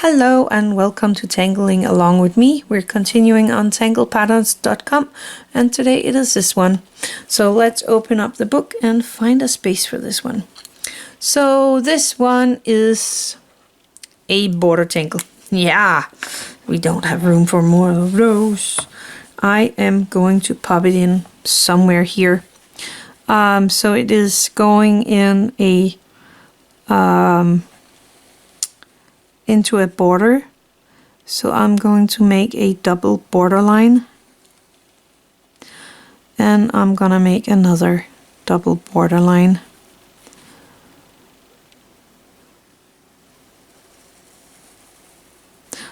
Hello and welcome to Tangling Along with me. We're continuing on tanglepatterns.com and today it is this one. So let's open up the book and find a space for this one. So this one is a border tangle. Yeah, we don't have room for more of those. I am going to pop it in somewhere here. So it is going in a into a border, so I'm going to make a double border line, and I'm gonna make another double border line.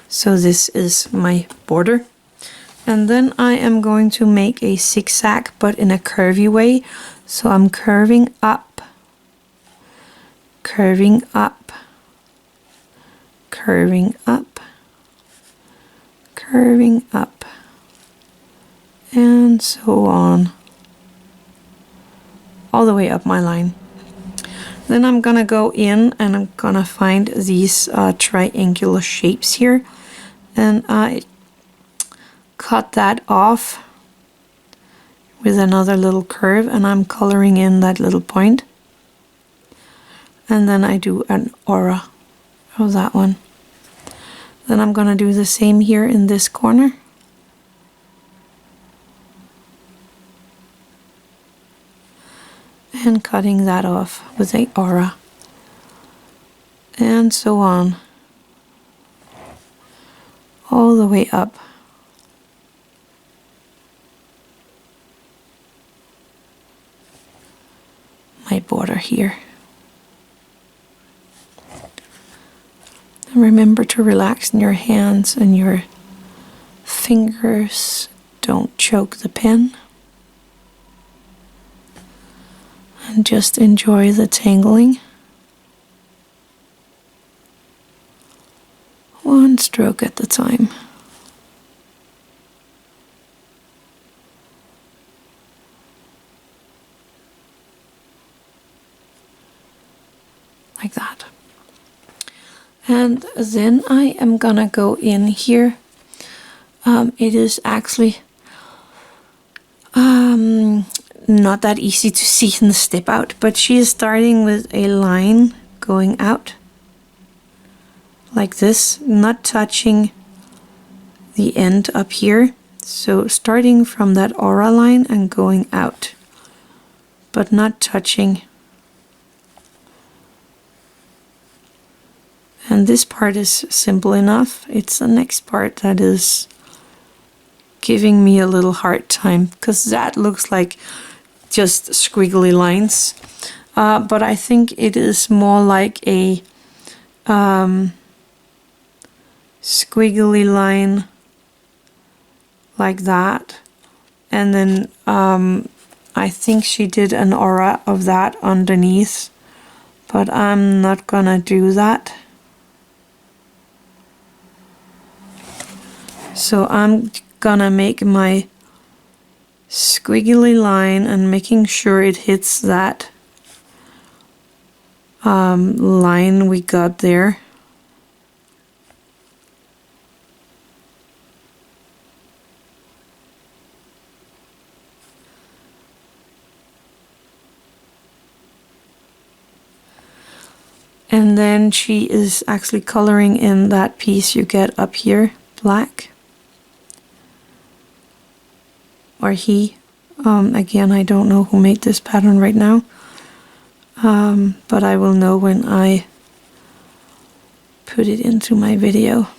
So this is my border, and then I am going to make a zigzag but in a curvy way. So I'm curving up, curving up, curving up, curving up, and so on, all the way up my line. Then I'm gonna go in and I'm gonna find these triangular shapes here, and I cut that off with another little curve, and I'm coloring in that little point, and then I do an aura of that one. Then I'm gonna do the same here in this corner. And cutting that off with a aura. And so on. All the way up. My border here. Remember to relax in your hands and your fingers. Don't choke the pen. And just enjoy the tangling. One stroke at a time. Like that. And then I am gonna go in here. It is actually not that easy to see in the step out, but she is starting with a line going out like this, not touching the end up here. So starting from that aura line and going out, but not touching. And this part is simple enough. It's the next part that is giving me a little hard time, because that looks like just squiggly lines. But I think it is more like a squiggly line like that. And then I think she did an aura of that underneath, but I'm not gonna do that. So I'm gonna make my squiggly line and making sure it hits that line we got there. And then she is actually coloring in that piece you get up here, black. Or he. Again, I don't know who made this pattern right now, but I will know when I put it into my video.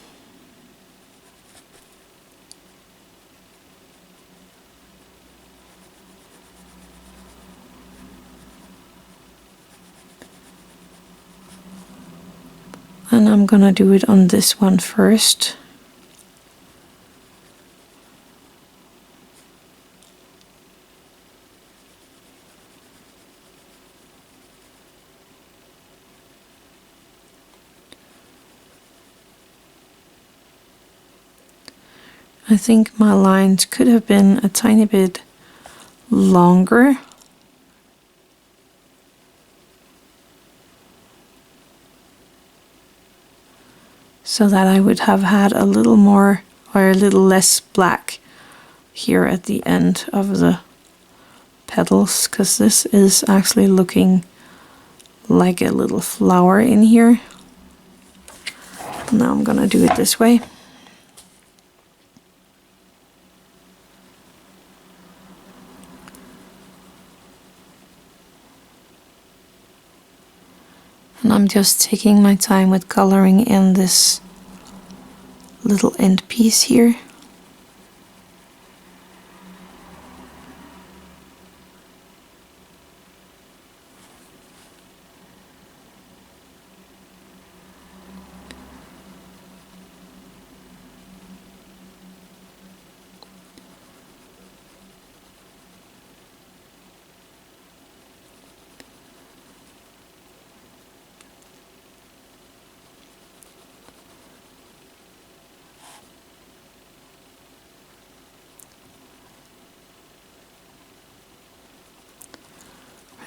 And I'm gonna do it on this one first. I think my lines could have been a tiny bit longer. so that I would have had a little more or a little less black here at the end of the petals, because this is actually looking like a little flower in here. Now I'm gonna do it this way. And I'm just taking my time with coloring in this little end piece here.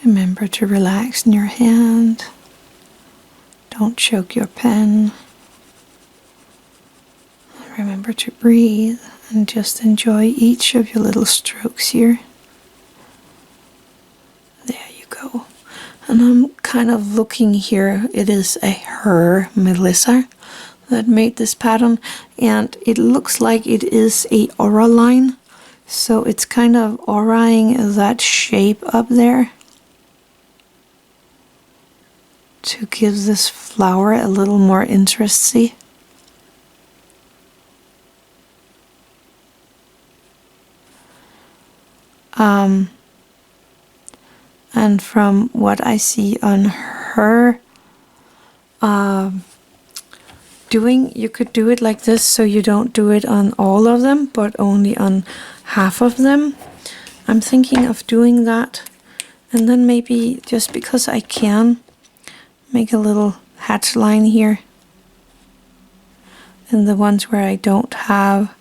Remember to relax in your hand. Don't choke your pen. Remember to breathe and just enjoy each of your little strokes here. There you go. And I'm kind of looking here. It is a her, Melissa, that made this pattern. And it looks like it is a aura line. So it's kind of auraing that shape up there to give this flower a little more interest, see? And from what I see on her doing, you could do it like this, so you don't do it on all of them, but only on half of them. I'm thinking of doing that, and then maybe just because I can, make a little hatch line here. And the ones where I don't have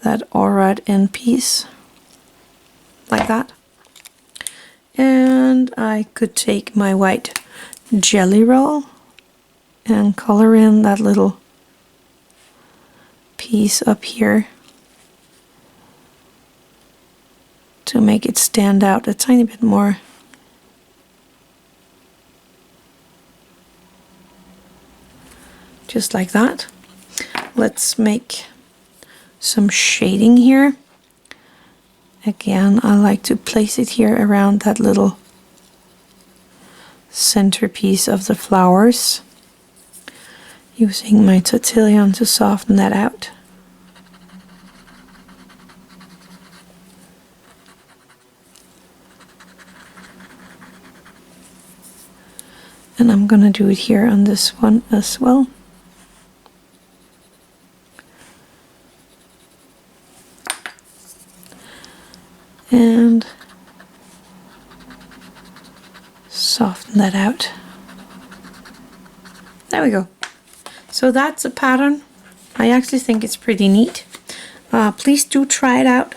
that aura end piece, like that. And I could take my white jelly roll and color in that little piece up here to make it stand out a tiny bit more. Just like that. Let's make some shading here. Again, I like to place it here around that little centerpiece of the flowers, using my Tortillion to soften that out. And I'm gonna do it here on this one as well. And soften that out. There we go. So that's a pattern. I actually think it's pretty neat. Please do try it out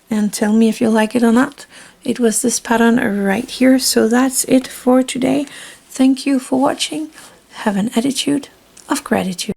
and tell me if you like it or not. It was this pattern right here. So that's it for today. Thank you for watching. Have an attitude of gratitude.